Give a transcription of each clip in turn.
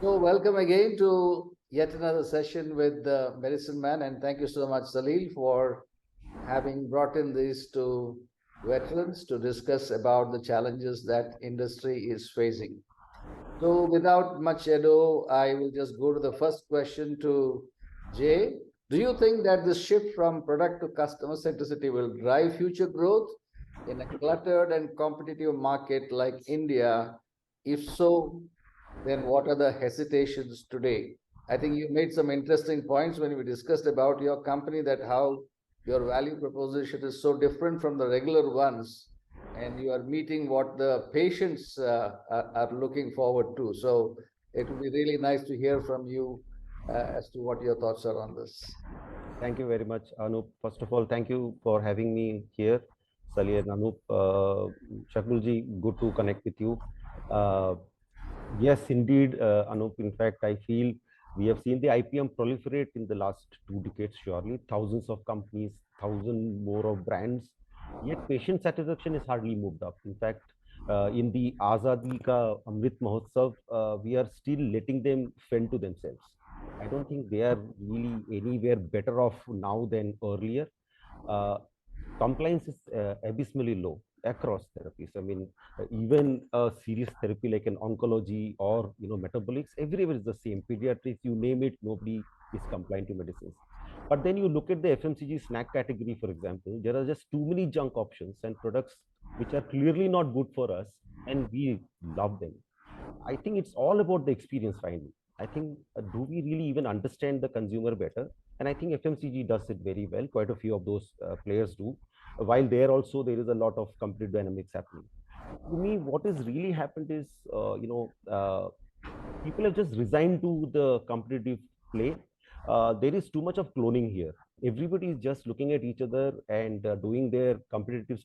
So, welcome again to yet another session with the Medicine Man, and thank you so much, Salil, for having brought in these two veterans to discuss about the challenges that industry is facing. So, without much ado, I will just go to the first question to Jay. Do you think that this shift from product to customer centricity will drive future growth in a cluttered and competitive market like India? If so, then what are the hesitations today? I think you made some interesting points when we discussed about your company, that how your value proposition is so different from the regular ones, and you are meeting what the patients are looking forward to. So it would be really nice to hear from you as to what your thoughts are on this. Thank you very much, Anup. First of all, thank you for having me here, Sali and Anup. Shakulji, good to connect with you. Uh, yes, indeed, Anup. In fact, I feel we have seen the IPM proliferate in the last 2 decades, surely. Thousands of companies, thousand more of brands. Yet patient satisfaction is hardly moved up. In fact, in the Azadi Ka Amrit Mahotsav, we are still letting them fend to themselves. I don't think they are really anywhere better off now than earlier. Uh, Compliance is abysmally low across therapies. I mean, even a serious therapy like an oncology or metabolics, everywhere is the same. Pediatrics, you name it, nobody is compliant to medicines. But then you look at the FMCG snack category, for example, there are just too many junk options and products which are clearly not good for us, and we love them. I think it's all about the experience finally. I think, do we really even understand the consumer better? And I think FMCG does it very well. Quite a few of those players do. While there also, there is a lot of competitive dynamics happening. To me, what has really happened is, people have just resigned to the competitive play. There is too much of cloning here. Everybody is just looking at each other and doing their competitive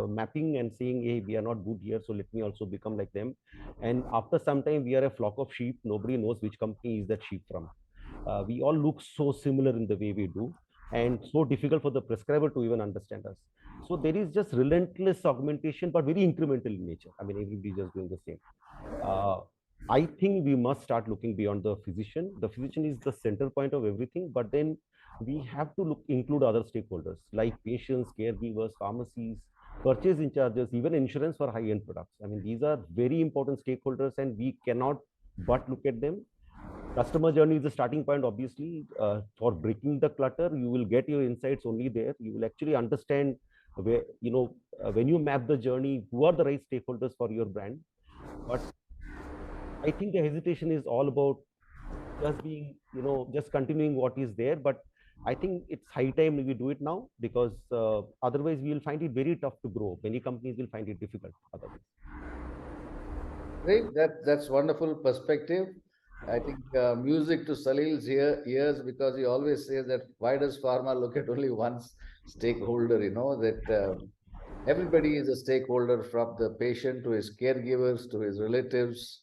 mapping and saying, hey, we are not good here, so let me also become like them. And after some time, we are a flock of sheep. Nobody knows which company is that sheep from. We all look so similar in the way we do, and so difficult for the prescriber to even understand us. So there is just relentless augmentation, but very incremental in nature. I mean, everybody is just doing the same. Uh, I think we must start looking beyond the physician. The physician is the center point of everything, but then we have to include other stakeholders like patients, caregivers, pharmacies, purchase in charges, even insurance for high-end products. I mean, these are very important stakeholders, and we cannot but look at them. Customer journey is the starting point, obviously. For breaking the clutter, you will get your insights only there. You will actually understand where, when you map the journey, who are the right stakeholders for your brand. But I think the hesitation is all about just being, just continuing what is there. But I think it's high time we do it now, because otherwise we will find it very tough to grow. Many companies will find it difficult otherwise. Great, that's wonderful perspective. I think music to Salil's ears, because he always says that why does pharma look at only one stakeholder? That everybody is a stakeholder, from the patient to his caregivers to his relatives,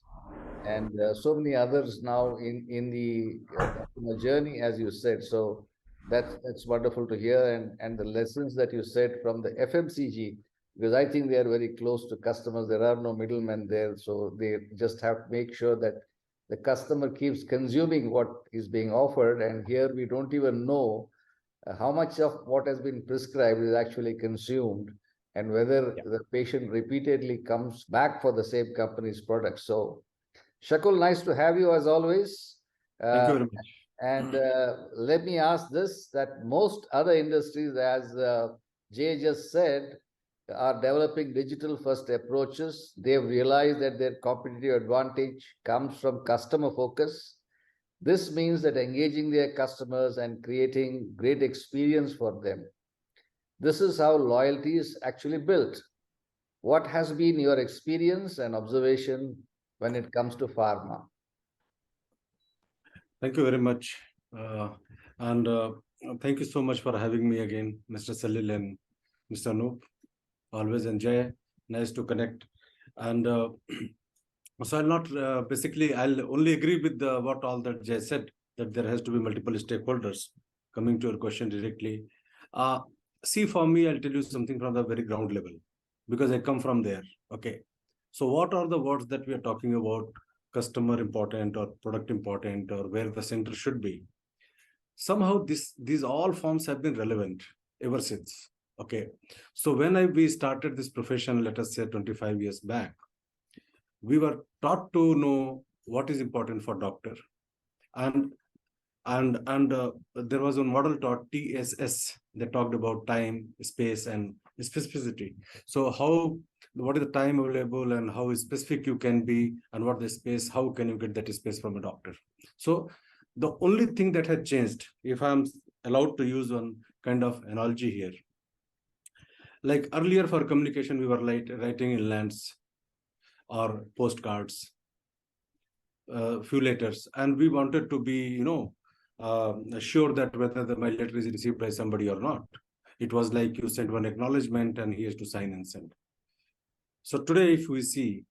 and so many others now in the customer journey, as you said. So that's wonderful to hear, and the lessons that you said from the FMCG, because I think they are very close to customers. There are no middlemen there, so they just have to make sure that the customer keeps consuming what is being offered. And here we don't even know how much of what has been prescribed is actually consumed, and whether the patient repeatedly comes back for the same company's product. So Shakul, nice to have you as always. Thank you very much. And let me ask this, that most other industries, as Jay just said, are developing digital first approaches. They've realized that their competitive advantage comes from customer focus. This means that engaging their customers and creating great experience for them. This is how loyalty is actually built. What has been your experience and observation when it comes to pharma? Thank you very much. And thank you so much for having me again, Mr. Salil and Mr. Noop. Always enjoy. Nice to connect. And so I'll not, basically, I'll only agree with what all that Jay said, that there has to be multiple stakeholders. Coming to your question directly. See, for me, I'll tell you something from the very ground level, because I come from there. Okay. So what are the words that we are talking about? customer important or product important or where the center should be. Somehow these all forms have been relevant ever since. Okay. So when we started this profession, let us say 25 years back, we were taught to know what is important for doctor. And there was a model taught TSS that talked about time, space, and specificity. So what is the time available and how specific you can be, and what the space, how can you get that space from a doctor? So the only thing that had changed, if I'm allowed to use one kind of analogy here, like earlier for communication, we were writing in lands or postcards, few letters, and we wanted to be, sure that whether my letter is received by somebody or not. It was like you sent one acknowledgement and he has to sign and send. So today, if we see,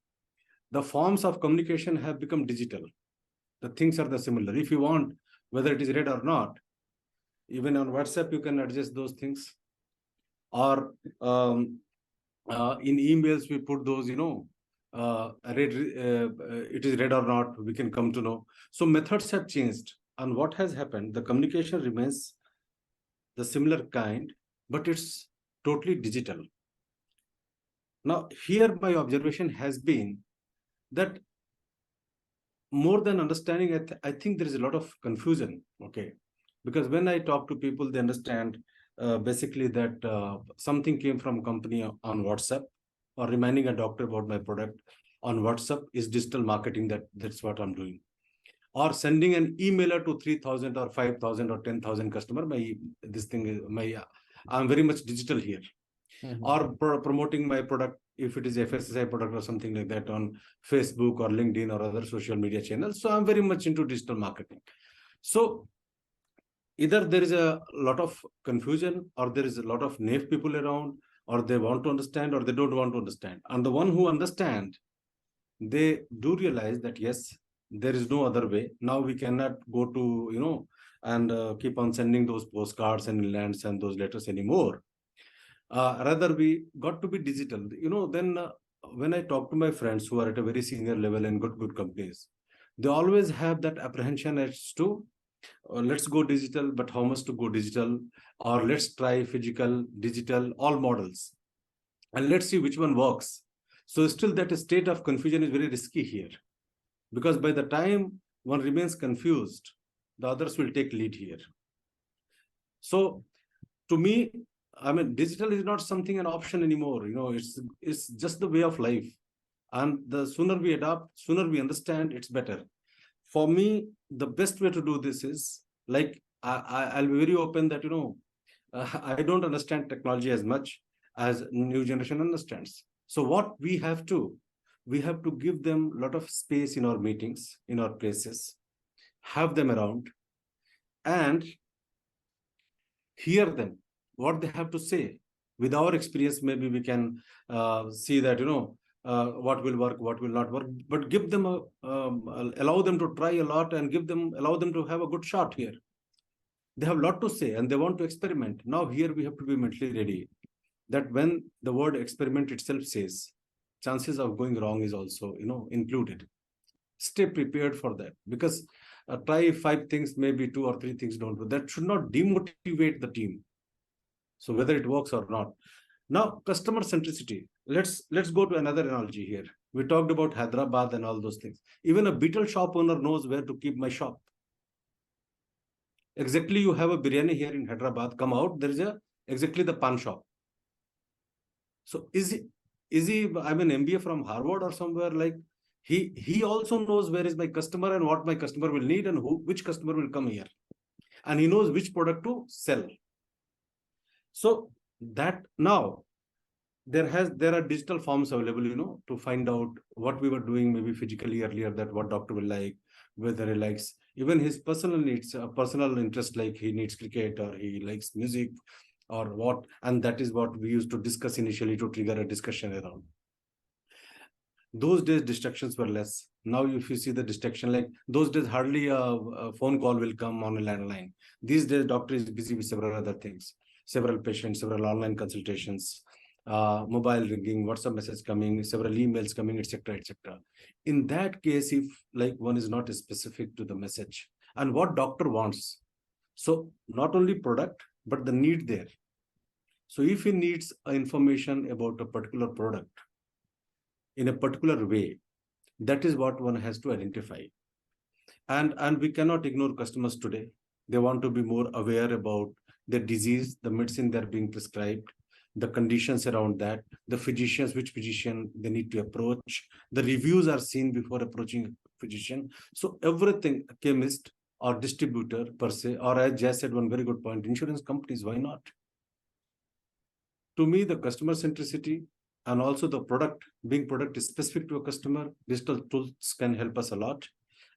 the forms of communication have become digital. The things are the similar. If you want, whether it is read or not, even on WhatsApp, you can adjust those things. Or in emails, we put those, it is read or not, we can come to know. So methods have changed. And what has happened, the communication remains the similar kind, but it's totally digital. Now, here my observation has been that more than understanding, I think there is a lot of confusion, okay? Because when I talk to people, they understand basically that something came from company on WhatsApp, or reminding a doctor about my product on WhatsApp is digital marketing, that's what I'm doing. Or sending an emailer to 3,000 or 5,000 or 10,000 customer, I'm very much digital here. Or promoting my product, if it is FSSI product or something like that, on Facebook or LinkedIn or other social media channels. So I'm very much into digital marketing. So either there is a lot of confusion, or there is a lot of naive people around, or they want to understand, or they don't want to understand. And the one who understand, they do realize that yes, there is no other way. Now we cannot go to, and keep on sending those postcards and lands and those letters anymore. Rather, we got to be digital. Then when I talk to my friends who are at a very senior level in good companies, they always have that apprehension as to, let's go digital, but how much to go digital? Or let's try physical, digital, all models, and let's see which one works. So still that state of confusion is very risky here, because by the time one remains confused, the others will take lead here. So to me, I mean, digital is not something an option anymore. It's just the way of life. And the sooner we adopt, sooner we understand, it's better. For me, the best way to do this is, like, I'll be very open that, I don't understand technology as much as new generation understands. So what we have to give them a lot of space in our meetings, in our places, have them around, and hear them, what they have to say. With our experience, maybe we can see that, what will work, what will not work, but give them allow them to try a lot, and allow them to have a good shot here. They have a lot to say and they want to experiment. Now here we have to be mentally ready that when the word experiment itself says, chances of going wrong is also, included. Stay prepared for that, because try 5 things, maybe 2 or 3 things don't work. That should not demotivate the team. So whether it works or not. Now, customer centricity. Let's go to another analogy here. We talked about Hyderabad and all those things. Even a beetle shop owner knows where to keep my shop. Exactly, you have a biryani here in Hyderabad, come out, there is exactly the pan shop. So is he, I mean, MBA from Harvard or somewhere, like he also knows where is my customer and what my customer will need and which customer will come here. And he knows which product to sell. So that now there are digital forms available, to find out what we were doing maybe physically earlier, that what doctor will like, whether he likes even his personal needs, personal interest, like he needs cricket or he likes music or what. And that is what we used to discuss initially to trigger a discussion around. Those days distractions were less. Now if you see the distraction, like those days hardly a phone call will come on a landline. These days doctor is busy with several other things, several patients, several online consultations, mobile ringing, WhatsApp message coming, several emails coming, etc., etc. In that case, if like one is not specific to the message and what doctor wants, so not only product but the need there. So if he needs information about a particular product in a particular way, that is what one has to identify. And we cannot ignore customers today. They want to be more aware about their disease, the medicine they're being prescribed, the conditions around that, the physicians, which physician they need to approach, the reviews are seen before approaching a physician. So everything, a chemist or distributor per se, or as Jay said, one very good point, insurance companies, why not? To me, the customer centricity and also the product, being product is specific to a customer, digital tools can help us a lot.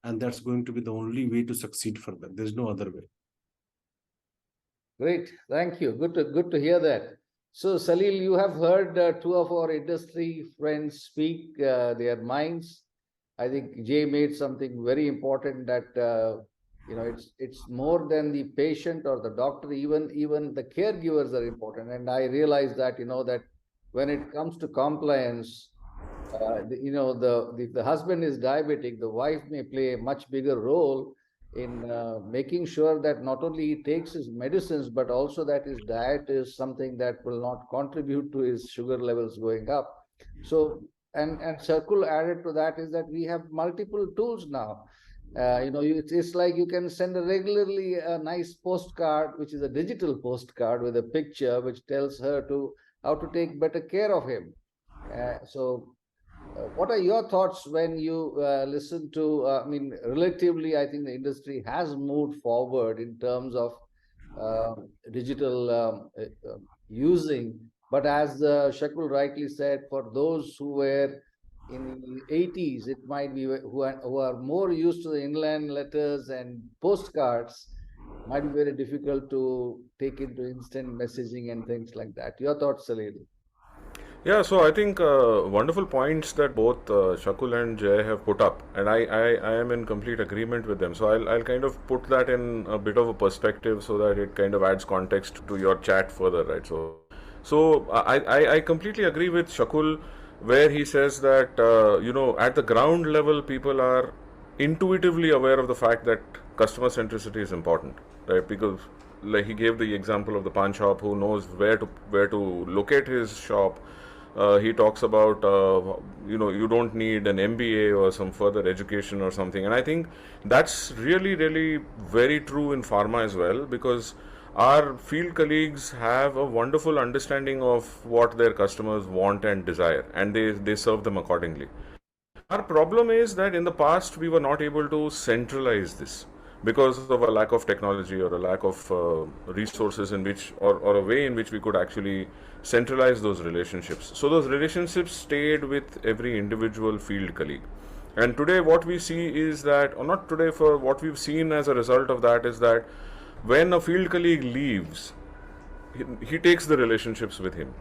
And that's going to be the only way to succeed further. There's no other way. Great, thank you. Good to hear that. So, Salil, you have heard two of our industry friends speak their minds. I think Jay made something very important that it's more than the patient or the doctor. Even the caregivers are important. And I realize that that when it comes to compliance, if the husband is diabetic, the wife may play a much bigger role in making sure that not only he takes his medicines, but also that his diet is something that will not contribute to his sugar levels going up. So, and Circle added to that is that we have multiple tools now. It's like you can send regularly a nice postcard, which is a digital postcard with a picture, which tells her how to take better care of him. What are your thoughts when you listen to, relatively, I think the industry has moved forward in terms of digital using, but as Shakul rightly said, for those who were in the 80s, it might be who are more used to the inland letters and postcards, might be very difficult to take into instant messaging and things like that. Your thoughts, Salil? Yeah, so I think wonderful points that both Shakul and Jay have put up, and I am in complete agreement with them. So I'll kind of put that in a bit of a perspective so that it kind of adds context to your chat further, right? So I completely agree with Shakul where he says that at the ground level people are intuitively aware of the fact that customer centricity is important, right? Because like he gave the example of the pawn shop who knows where to locate his shop. He talks about you don't need an MBA or some further education or something, and I think that's really very true in pharma as well, because our field colleagues have a wonderful understanding of what their customers want and desire, and they serve them accordingly. Our problem is that in the past we were not able to centralize this because of a lack of technology or a lack of resources in which or a way in which we could actually centralize those relationships. So those relationships stayed with every individual field colleague. And today what we see is that, or not today, for what we've seen as a result of that is that when a field colleague leaves, he takes the relationships with him.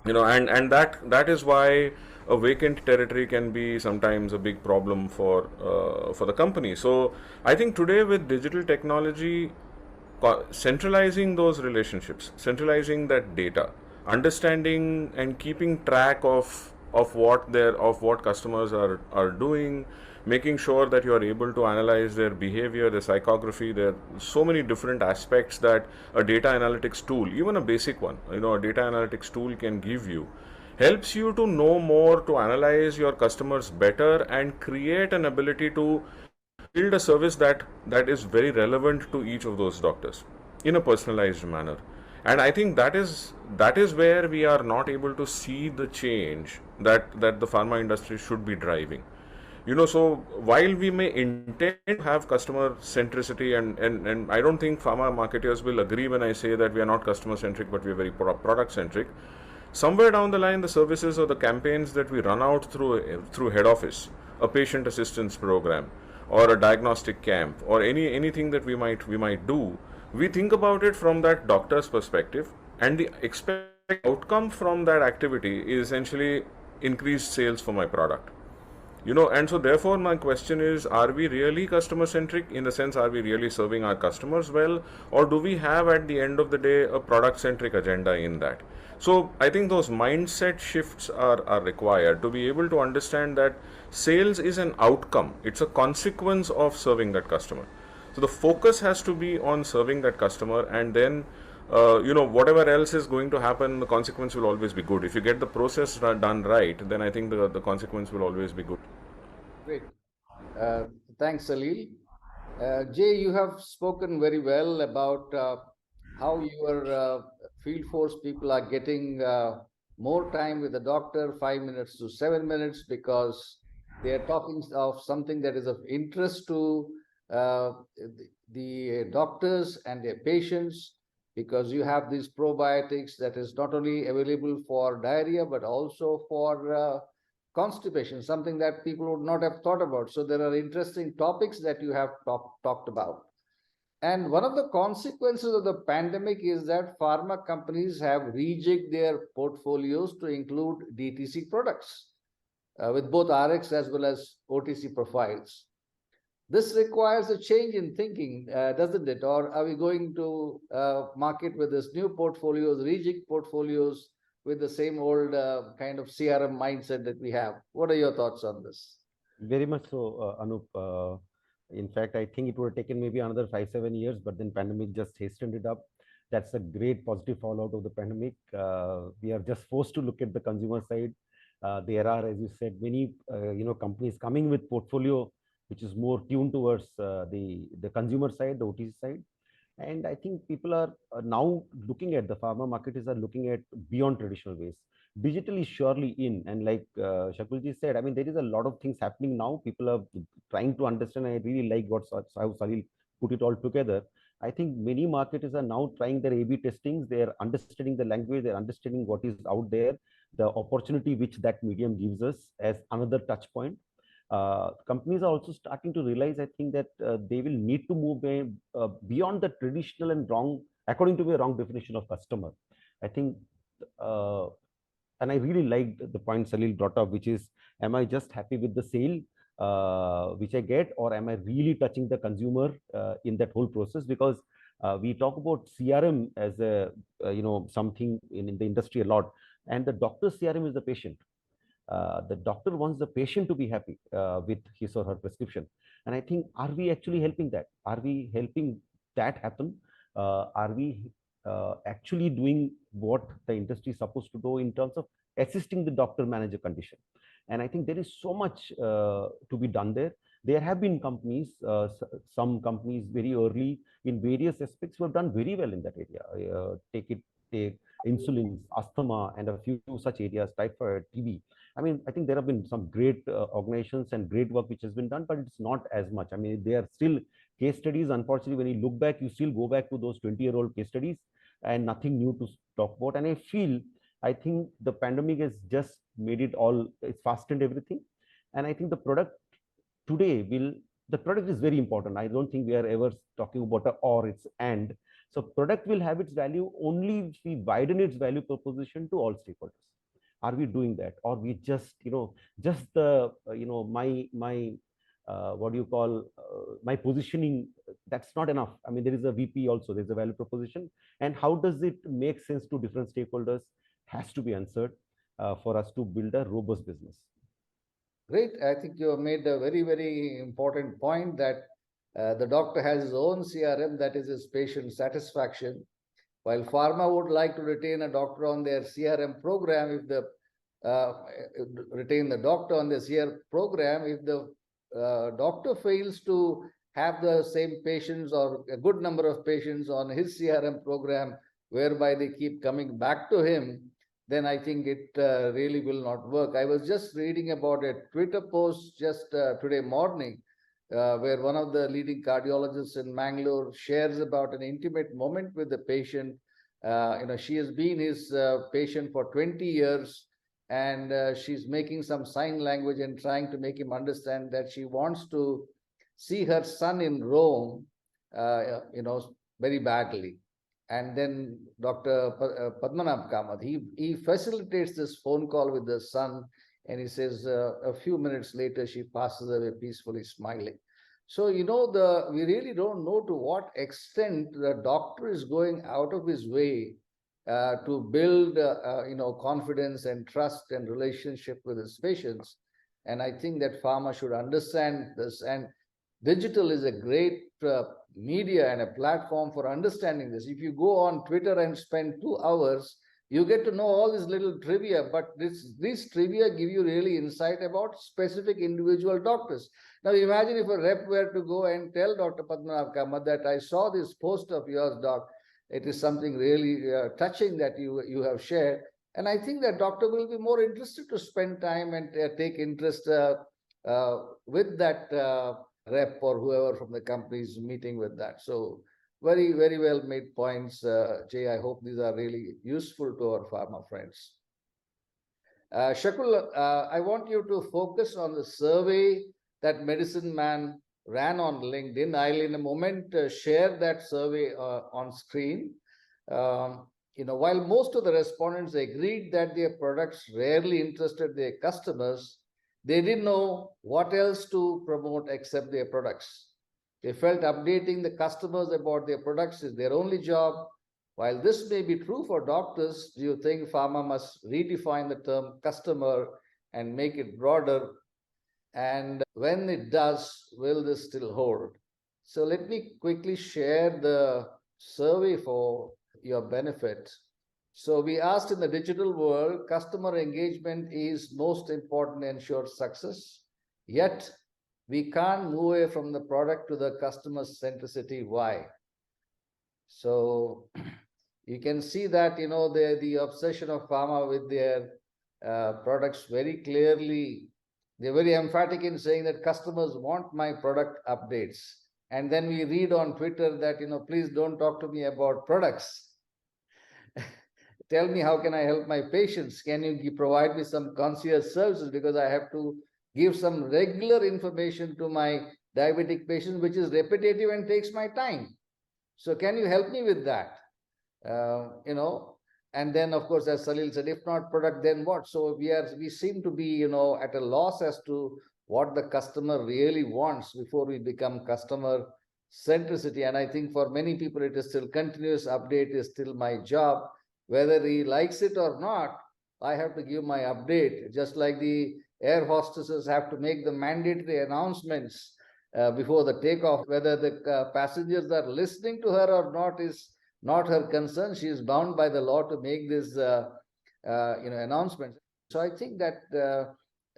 And that is why a vacant territory can be sometimes a big problem for the company. So I think today with digital technology, centralizing those relationships, centralizing that data, understanding and keeping track of what customers are doing, making sure that you are able to analyze their behavior, their psychography. There are so many different aspects that a data analytics tool, even a basic one, a data analytics tool can give you, helps you to know more, to analyze your customers better and create an ability to build a service that is very relevant to each of those doctors in a personalized manner. And I think that is where we are not able to see the change that the pharma industry should be driving. So while we may intend to have customer centricity, and I don't think pharma marketers will agree when I say that we are not customer centric, but we are very product centric. Somewhere down the line, the services or the campaigns that we run out through head office, a patient assistance program, or a diagnostic camp, or anything that we might do, we think about it from that doctor's perspective, and the expected outcome from that activity is essentially increased sales for my product. And so therefore my question is, are we really customer centric, in the sense, are we really serving our customers well, or do we have at the end of the day a product centric agenda in that? So I think those mindset shifts are required to be able to understand that sales is an outcome, it's a consequence of serving that customer. So the focus has to be on serving that customer, and then whatever else is going to happen, the consequence will always be good. If you get the process done right, then I think the consequence will always be good. Great. Thanks, Salil. Jay, you have spoken very well about how your field force people are getting more time with the doctor, 5 minutes to 7 minutes, because they are talking of something that is of interest to the doctors and their patients, because you have these probiotics that is not only available for diarrhea, but also for constipation, something that people would not have thought about. So there are interesting topics that you have talked about. And one of the consequences of the pandemic is that pharma companies have rejigged their portfolios to include DTC products with both RX as well as OTC profiles. This requires a change in thinking, doesn't it? Or are we going to market with this new portfolios, rejig portfolios, with the same old kind of CRM mindset that we have? What are your thoughts on this? Very much so, Anup. In fact, I think it would have taken maybe another 5-7 years, but then pandemic just hastened it up. That's a great positive fallout of the pandemic. We are just forced to look at the consumer side. There are, as you said, many companies coming with portfolio which is more tuned towards the consumer side, the OTC side. And I think people are now looking at the pharma market are looking at beyond traditional ways. Digital is surely in, and like Shakulji said, I mean, there is a lot of things happening now. People are trying to understand. I really like how Salil put it all together. I think many marketers are now trying their A/B testings. They are understanding the language. They're understanding what is out there, the opportunity which that medium gives us as another touch point. Companies are also starting to realize, I think, that they will need to move beyond the traditional and wrong, according to me, wrong definition of customer. I think, and I really liked the point Salil brought up, which is, am I just happy with the sale which I get, or am I really touching the consumer in that whole process? Because we talk about CRM as a something in the industry a lot, and the doctor's CRM is the patient. The doctor wants the patient to be happy with his or her prescription. And I think, are we actually helping that? Are we helping that happen? Are we actually doing what the industry is supposed to do in terms of assisting the doctor manage a condition? And I think there is so much to be done there. There have been companies, some companies very early in various aspects who have done very well in that area. Take insulin, asthma, and a few such areas, typhoid, TB. I mean, I think there have been some great organizations and great work which has been done, but it's not as much. I mean, they are still case studies. Unfortunately, when you look back, you still go back to those 20-year-old case studies and nothing new to talk about. And I think the pandemic has just made it all, it's fastened everything. And I think the product today the product is very important. I don't think we are ever talking about or, it's and. So product will have its value only if we widen its value proposition to all stakeholders. Are we doing that, or we just just the my what do you call my positioning? That's not enough. I mean, there is a VP also. There's a value proposition, and how does it make sense to different stakeholders has to be answered for us to build a robust business. Great. I think you have made a very, very important point that the doctor has his own CRM, that is his patient satisfaction. While pharma would like to retain a doctor on their CRM program, if the retain the doctor on the CRM program, if the doctor fails to have the same patients or a good number of patients on his CRM program, whereby they keep coming back to him, then I think it really will not work. I was just reading about a Twitter post just today morning, where one of the leading cardiologists in Mangalore shares about an intimate moment with the patient. She has been his patient for 20 years, and she's making some sign language and trying to make him understand that she wants to see her son in Rome, very badly. And then Dr. Padmanabh Kamath, he facilitates this phone call with the son. And he says, a few minutes later, she passes away peacefully smiling. So, we really don't know to what extent the doctor is going out of his way to build, confidence and trust and relationship with his patients. And I think that pharma should understand this. And digital is a great media and a platform for understanding this. If you go on Twitter and spend 2 hours, you get to know all this little trivia, but these trivia give you really insight about specific individual doctors. Now imagine if a rep were to go and tell Dr. Padmanabh Kamath that I saw this post of yours, doc. It is something really touching that you have shared. And I think that doctor will be more interested to spend time and take interest with that rep or whoever from the company is meeting with that. So very, very well made points, Jay. I hope these are really useful to our pharma friends. Shakul, I want you to focus on the survey that Medicine Man ran on LinkedIn. I'll in a moment share that survey on screen. While most of the respondents agreed that their products rarely interested their customers, they didn't know what else to promote except their products. They felt updating the customers about their products is their only job. While this may be true for doctors, do you think pharma must redefine the term customer and make it broader? And when it does, will this still hold? So let me quickly share the survey for your benefit. So we asked, in the digital world, customer engagement is most important to ensure success. Yet we can't move away from the product to the customer centricity. Why? So you can see that, the obsession of pharma with their products very clearly. They're very emphatic in saying that customers want my product updates. And then we read on Twitter that, please don't talk to me about products. Tell me, how can I help my patients? Can you provide me some concierge services? Because I have to give some regular information to my diabetic patients, which is repetitive and takes my time. So can you help me with that? And then, of course, as Salil said, if not product, then what? So we seem to be, at a loss as to what the customer really wants before we become customer centricity. And I think for many people, it is still continuous update is still my job. Whether he likes it or not, I have to give my update, just like the air hostesses have to make the mandatory announcements before the takeoff. Whether the passengers are listening to her or not is not her concern. She is bound by the law to make this announcements. So I think that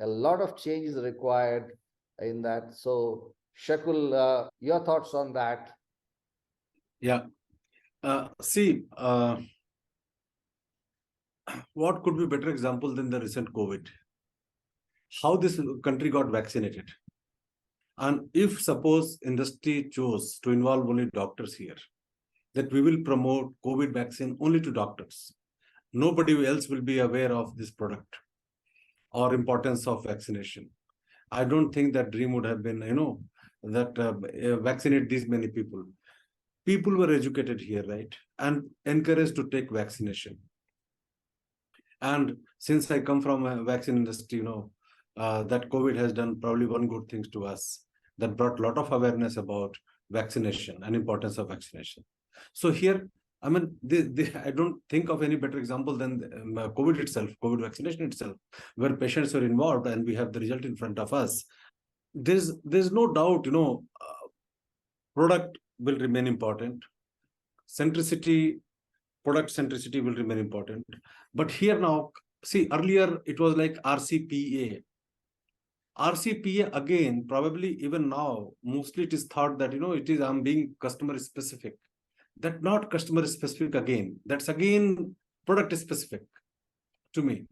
a lot of change is required in that. So Shakul, your thoughts on that? Yeah. What could be better example than the recent COVID? How this country got vaccinated. And if suppose industry chose to involve only doctors here, that we will promote COVID vaccine only to doctors. Nobody else will be aware of this product or importance of vaccination. I don't think that dream would have been, vaccinate these many people. People were educated here, right? And encouraged to take vaccination. And since I come from a vaccine industry, that COVID has done probably one good thing to us, that brought a lot of awareness about vaccination and importance of vaccination. So here, I mean, I don't think of any better example than COVID itself, COVID vaccination itself, where patients are involved and we have the result in front of us. There's no doubt, product will remain important. Centricity, product centricity will remain important. But here now, see, earlier it was like RCPA. RCPA, again, probably even now, mostly it is thought that, I'm being customer specific. That not customer specific again. That's again product specific to me.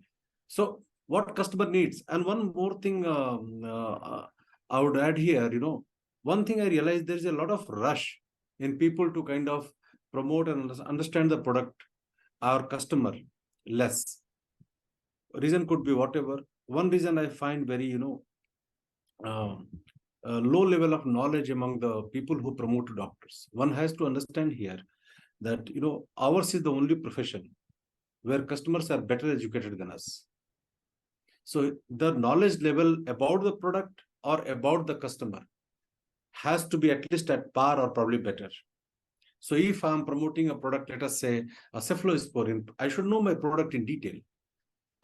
So what customer needs. And one more thing I would add here, one thing I realized, there is a lot of rush in people to kind of promote and understand the product, our customer less. Reason could be whatever. One reason I find very, low level of knowledge among the people who promote doctors. One has to understand here that, ours is the only profession where customers are better educated than us. So the knowledge level about the product or about the customer has to be at least at par or probably better. So if I'm promoting a product, let us say a cephalosporin, I should know my product in detail.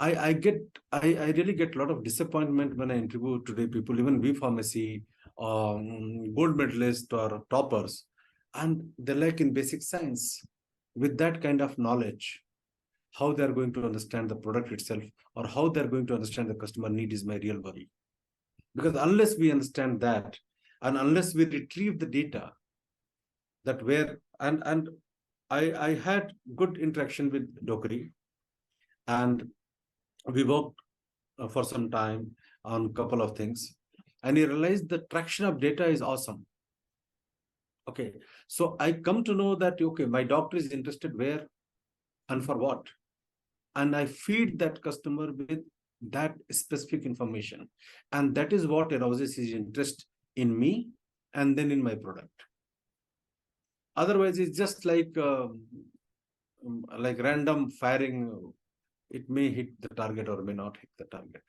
I really get a lot of disappointment when I interview today people, even B Pharmacy, gold medalists or toppers, and they lack in basic science. With that kind of knowledge, how they're going to understand the product itself or how they're going to understand the customer need is my real worry. Because unless we understand that, and unless we retrieve the data that where, and I had good interaction with Dokri, and we worked for some time on a couple of things, and he realized the traction of data is awesome. Okay, so I come to know that, okay, my doctor is interested where and for what, and I feed that customer with that specific information, and that is what arouses his interest in me and then in my product. Otherwise, it's just like random firing. It may hit the target or may not hit the target.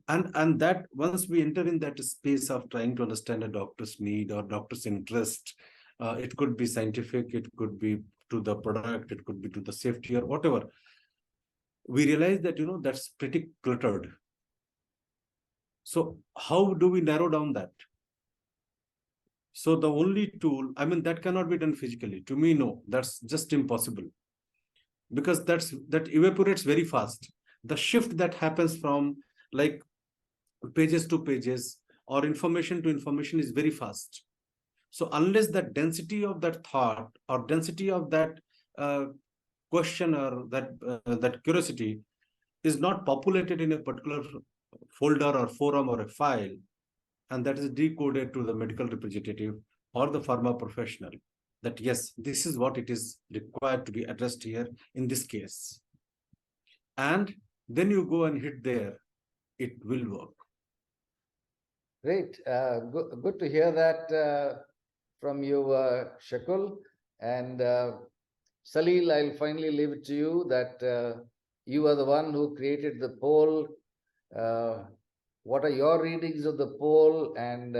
And that once we enter in that space of trying to understand a doctor's need or doctor's interest, it could be scientific, it could be to the product, it could be to the safety or whatever. We realize that, that's pretty cluttered. So how do we narrow down that? So the only tool, that cannot be done physically. To me, no, that's just impossible. Because that evaporates very fast. The shift that happens from like pages to pages or information to information is very fast. So unless that density of that thought or density of that question or that curiosity is not populated in a particular folder or forum or a file, and that is decoded to the medical representative or the pharma professional, that yes, this is what it is required to be addressed here in this case. And then you go and hit there, it will work. Great. Good to hear that from you, Shakul. And Salil, I'll finally leave it to you that you are the one who created the poll. What are your readings of the poll and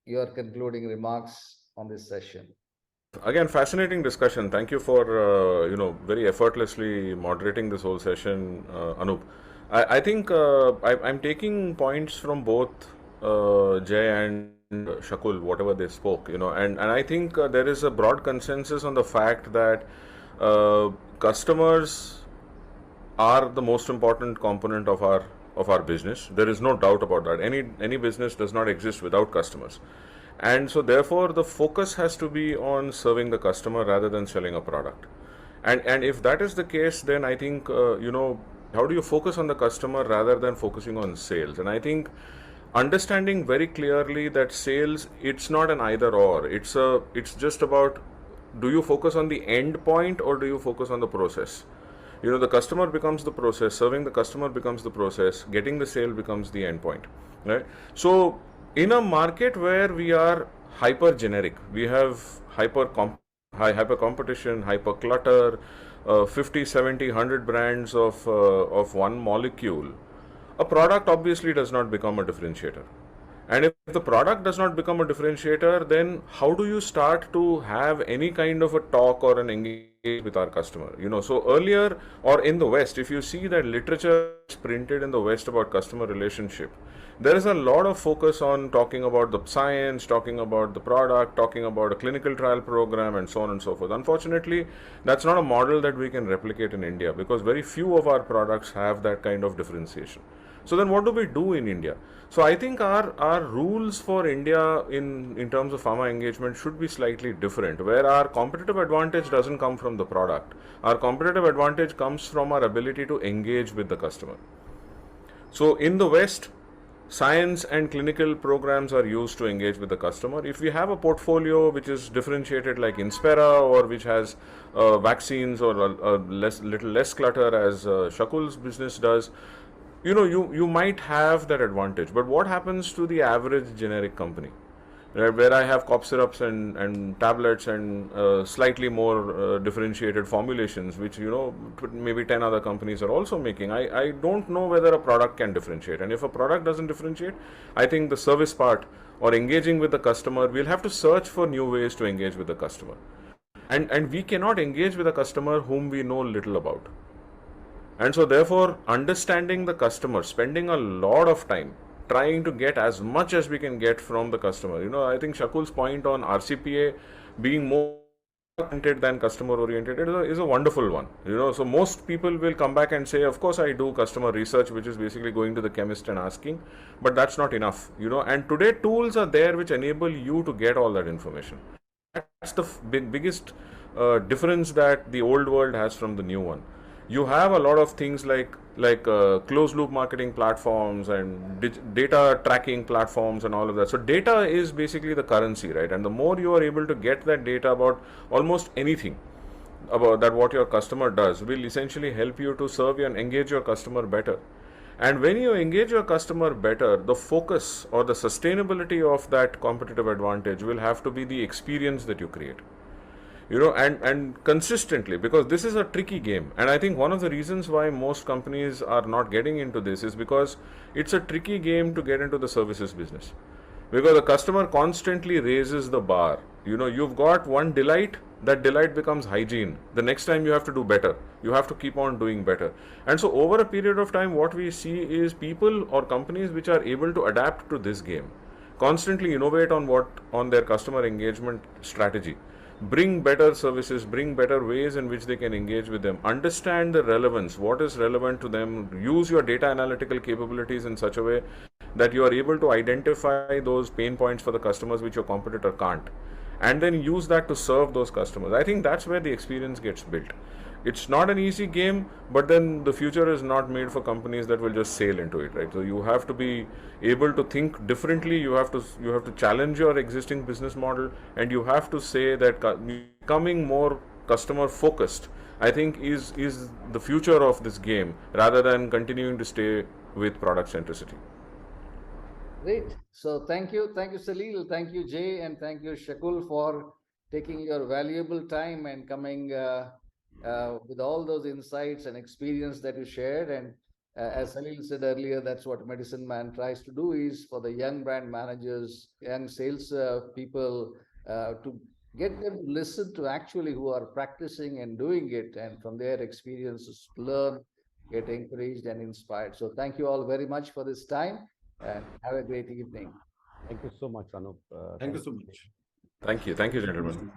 your concluding remarks on this session? Again, fascinating discussion. Thank you for very effortlessly moderating this whole session, Anup. I think I'm taking points from both Jay and Shakul, whatever they spoke, and I think there is a broad consensus on the fact that customers are the most important component of our business. There is no doubt about that. Any business does not exist without customers. And so therefore the focus has to be on serving the customer rather than selling a product. And if that is the case, then I think, how do you focus on the customer rather than focusing on sales? And I think understanding very clearly that sales, it's not an either or. It's just about, do you focus on the end point or do you focus on the process? The customer becomes the process, serving the customer becomes the process, getting the sale becomes the end point, right? So in a market where we are hyper generic, we have hyper competition, hyper clutter, 50, 70, 100 brands of one molecule, a product obviously does not become a differentiator. And if the product does not become a differentiator, then how do you start to have any kind of a talk or an engagement with our customer? So earlier or in the West, if you see that literature is printed in the West about customer relationship, there is a lot of focus on talking about the science, talking about the product, talking about a clinical trial program, and so on and so forth. Unfortunately, that's not a model that we can replicate in India because very few of our products have that kind of differentiation. So then what do we do in India? So I think our rules for India in terms of pharma engagement should be slightly different, where our competitive advantage doesn't come from the product. Our competitive advantage comes from our ability to engage with the customer. So in the West, science and clinical programs are used to engage with the customer. If we have a portfolio which is differentiated like Inspera, or which has vaccines or a little less clutter as Shakul's business does, you might have that advantage. But what happens to the average generic company? where I have cough syrups and tablets and slightly more differentiated formulations, which maybe 10 other companies are also making. I don't know whether a product can differentiate, and if a product doesn't differentiate, I think the service part or engaging with the customer, we'll have to search for new ways to engage with the customer, and we cannot engage with a customer whom we know little about. And so, therefore, understanding the customer, spending a lot of time trying to get as much as we can get from the customer. I think Shakul's point on RCPA being more oriented than customer oriented is a wonderful one. So most people will come back and say, of course, I do customer research, which is basically going to the chemist and asking, but that's not enough. And today tools are there which enable you to get all that information. That's the biggest difference that the old world has from the new one. You have a lot of things like closed loop marketing platforms and data tracking platforms and all of that. So data is basically the currency, right? And the more you are able to get that data about almost anything about that, what your customer does will essentially help you to serve and engage your customer better. And when you engage your customer better, the focus or the sustainability of that competitive advantage will have to be the experience that you create. And consistently, because this is a tricky game. And I think one of the reasons why most companies are not getting into this is because it's a tricky game to get into the services business. Because the customer constantly raises the bar. You've got one delight, that delight becomes hygiene. The next time you have to do better. You have to keep on doing better. And so over a period of time, what we see is people or companies which are able to adapt to this game, constantly innovate on their customer engagement strategy, bring better services, bring better ways in which they can engage with them, understand the relevance, what is relevant to them, use your data analytical capabilities in such a way that you are able to identify those pain points for the customers which your competitor can't, and then use that to serve those customers. I think that's where the experience gets built. It's not an easy game, but then the future is not made for companies that will just sail into it, right? So you have to be able to think differently. You have to challenge your existing business model, and you have to say that becoming more customer focused, I think, is the future of this game, rather than continuing to stay with product centricity. Great. So thank you, Salil, thank you, Jay, and thank you, Shakul, for taking your valuable time and coming with all those insights and experience that you shared. And as Salil said earlier, that's what Medicine Man tries to do, is for the young brand managers, young sales people, to get them to listen to actually who are practicing and doing it, and from their experiences learn, get encouraged and inspired. So thank you all very much for this time, and have a great evening. Thank you so much, Anup. Thank you so much. Thank you, gentlemen.